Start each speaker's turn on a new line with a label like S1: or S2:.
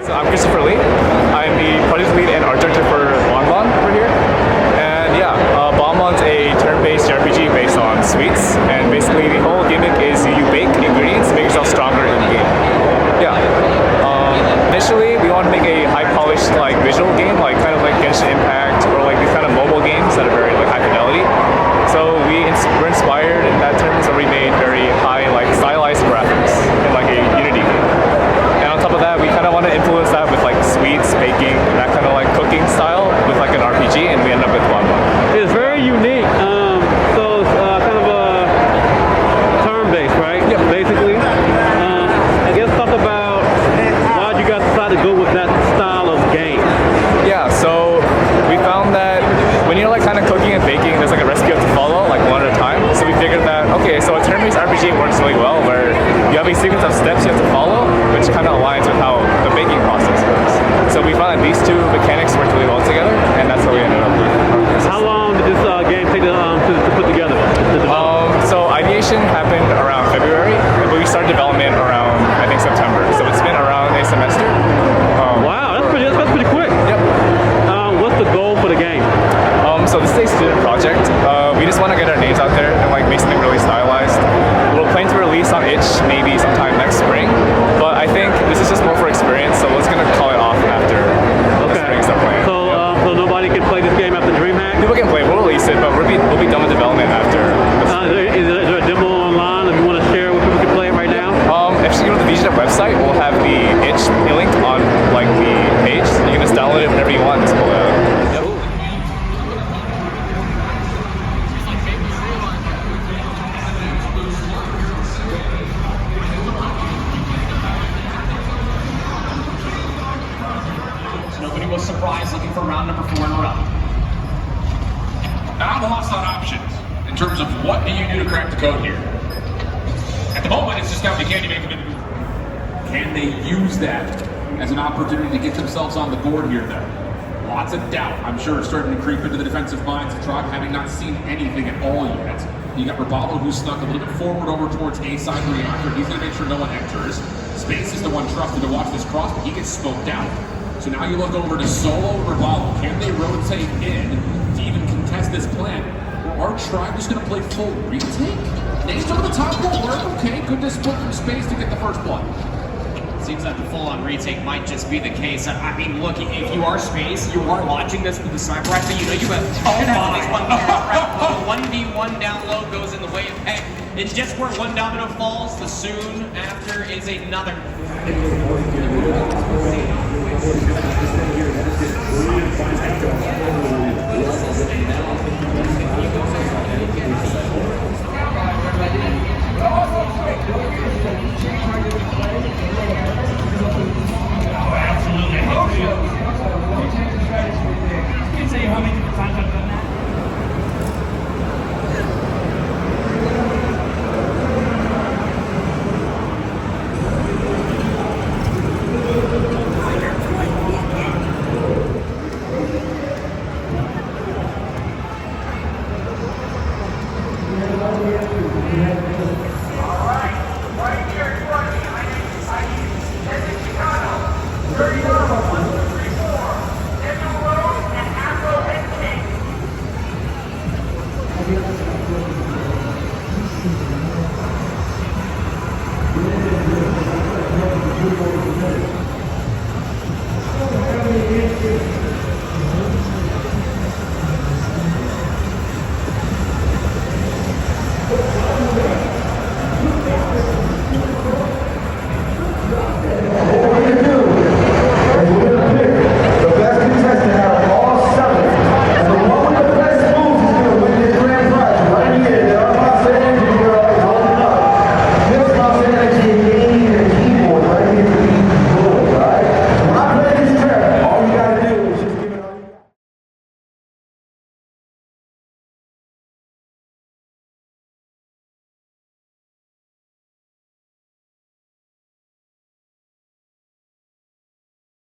S1: So I'm Christopher Lee. I'm the project lead and art director for Bonbon over here. And yeah, Bonbon's a turn-based RPG based on sweets. And basically the whole gimmick is you bake ingredients to make yourself stronger in the game. Yeah. Initially, we want to make a high-polished like visual game, like kind of like Genshin Impact or like these kind of mobile games that are very like high fidelity. So we're inspired in that terms, so we made very high like stylized graphics in like a Unity game. And on top of that, we kind of want to influence that with like sweets, baking, that kind of like cooking style with like an RPG, and we end up with Bonbon.
S2: It's very unique. So it's kind of a turn-based, right?
S1: Yep.
S2: Basically. I guess talk about why you guys decided to go with that style of game.
S1: Yeah, so we found that when you're like kind of cooking and baking, there's like a recipe you have to follow, like one at a time. So we figured that, okay, so a turn-based RPG works really well, where you have a sequence of steps you have to follow, which kind of aligns with how the baking process works. So we found that these two mechanics work really well together, and that's what we ended up with.
S2: How long did this game take to put together?
S1: So ideation happened around February, but we started development around, I think, September. So it's been around a semester.
S2: Wow, that's pretty quick.
S1: Yep.
S2: What's the goal for the game?
S1: So this is a student project. We just want to get our names out there and like make something really stylized. We'll plan to release on itch maybe sometime next spring, but I think this is just more for experience, so we're just gonna call it off after the spring stuff plan.
S2: So, so nobody can play this game after Dreamhack?
S1: People can play, we'll release it, but we'll be done with development after.
S2: Is there a demo online if you want to share where people can play it right now?
S1: If you go to the VGDev website, we'll have the itch link on like the page. You can just download it whenever you want. Just pull it out. Yep.
S3: Nobody was surprised looking for round number 4 in a row.
S4: Not lost on options in terms of what do you do to crack the code here. At the moment, it's just down to can you make them into. Can they use that as an opportunity to get themselves on the board here, though? Lots of doubt, I'm sure, starting to creep into the defensive minds of Tribe, having not seen anything at all yet. You got Rabalo, who snuck a little bit forward over towards A side reactor. He's going to make sure no one enters. Space is the one trusted to watch this cross, but he gets smoked out. So now you look over to Solo Rabalo. Can they rotate in to even contest this plan? Or are Tribe just going to play full retake? Next over the top will work. Okay, good to split from Space to get the first blood.
S3: Seems like the full-on retake might just be the case. I mean, look, if you are Space, you are watching this with the sniper rifle, you know you have one 1v1 down low goes in the way of Peck. It's just where one domino falls, the soon after is another.
S5: Thank you.